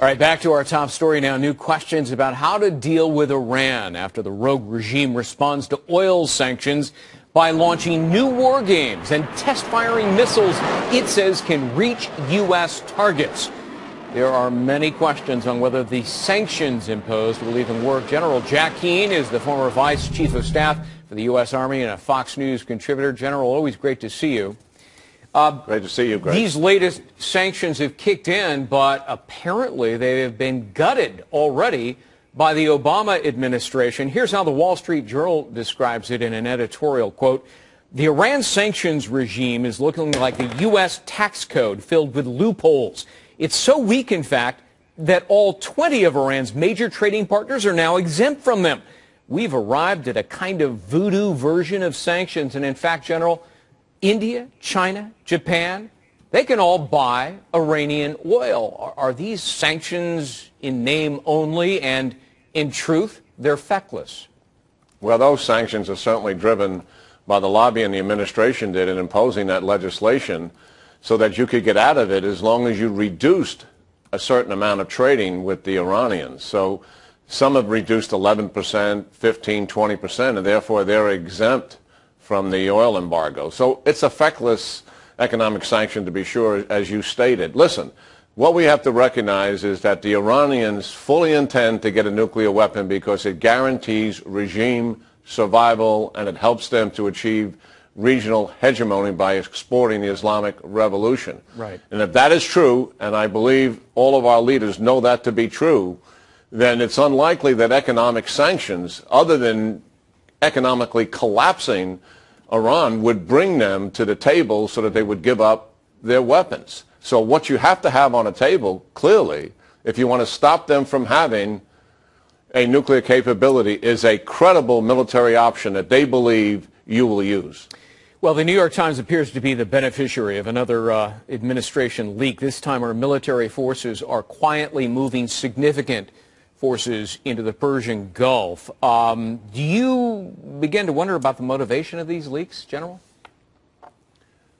All right, back to our top story now. New questions about how to deal with Iran after the rogue regime responds to oil sanctions by launching new war games and test-firing missiles it says can reach U.S. targets. There are many questions on whether the sanctions imposed will even work. General Jack Keane is the former Vice Chief of Staff for the U.S. Army and a Fox News contributor. General, always great to see you. Great to see you, Greg. These latest sanctions have kicked in, but apparently they have been gutted already by the Obama administration. Here's how the Wall Street Journal describes it in an editorial, quote, "The Iran sanctions regime is looking like a U.S. tax code filled with loopholes. It's so weak, in fact, that all 20 of Iran's major trading partners are now exempt from them. We've arrived at a kind of voodoo version of sanctions, and in fact, General, India, China, Japan, they can all buy Iranian oil. Are these sanctions in name only, and in truth, they're feckless?" Well, those sanctions are certainly driven by the lobbying the administration did in imposing that legislation so that you could get out of it as long as you reduced a certain amount of trading with the Iranians. So some have reduced 11%, 15, 20%, and therefore they're exempt from the oil embargo. So it's a feckless economic sanction, to be sure, as you stated. Listen, what we have to recognize is that the Iranians fully intend to get a nuclear weapon because it guarantees regime survival and it helps them to achieve regional hegemony by exporting the Islamic Revolution. Right. And if that is true, and I believe all of our leaders know that to be true, then it's unlikely that economic sanctions, other than economically collapsing Iran, would bring them to the table so that they would give up their weapons. So what you have to have on a table, clearly, if you want to stop them from having a nuclear capability, is a credible military option that they believe you will use. Well, the New York Times appears to be the beneficiary of another administration leak. This time our military forces are quietly moving significant forces into the Persian Gulf. Do you begin to wonder about the motivation of these leaks, General?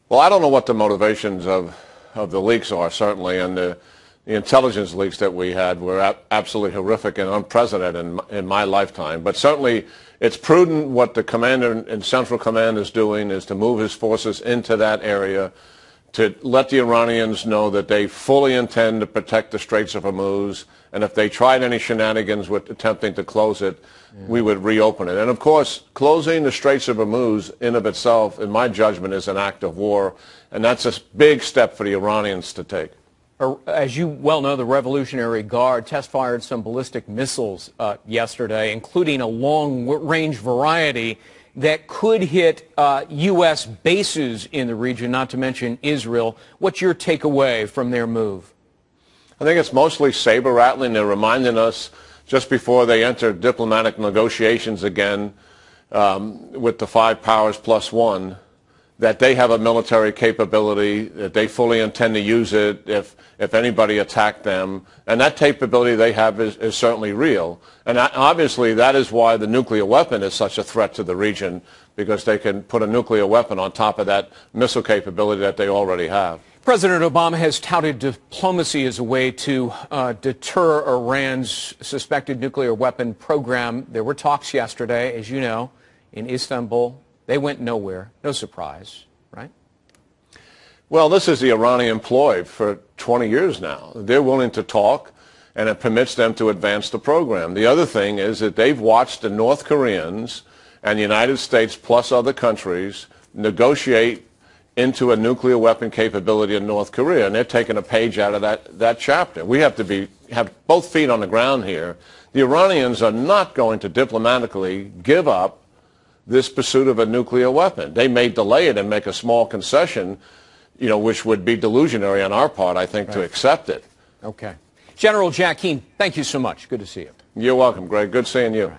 Well, I don't know what the motivations of the leaks are, certainly, and the intelligence leaks that we had were absolutely horrific and unprecedented in my lifetime. But certainly it's prudent. What the commander in Central Command is doing is to move his forces into that area to let the Iranians know that they fully intend to protect the Straits of Hormuz, and if they tried any shenanigans with attempting to close it, we would reopen it. And of course, closing the Straits of Hormuz in of itself, in my judgment, is an act of war, and that's a big step for the Iranians to take. As you well know, the Revolutionary Guard test-fired some ballistic missiles yesterday, including a long-range variety that could hit U.S. bases in the region, not to mention Israel. What's your takeaway from their move? I think it's mostly saber-rattling. They're reminding us just before they enter diplomatic negotiations again with the five powers plus one, that they have a military capability, that they fully intend to use it if anybody attacked them. And that capability they have is certainly real. And obviously that is why the nuclear weapon is such a threat to the region, because they can put a nuclear weapon on top of that missile capability that they already have. President Obama has touted diplomacy as a way to deter Iran's suspected nuclear weapon program. There were talks yesterday, as you know, in Istanbul. They went nowhere. No surprise, right? Well, this is the Iranian ploy for 20 years now. They're willing to talk, and it permits them to advance the program. The other thing is that they've watched the North Koreans and the United States plus other countries negotiate into a nuclear weapon capability in North Korea, and they're taking a page out of that chapter. We have to have both feet on the ground here. The Iranians are not going to diplomatically give up this pursuit of a nuclear weapon. They may delay it and make a small concession, which would be delusionary on our part, I think, to accept it. Okay. General Jack Keane, thank you so much. Good to see you. You're welcome, Greg. Good seeing you.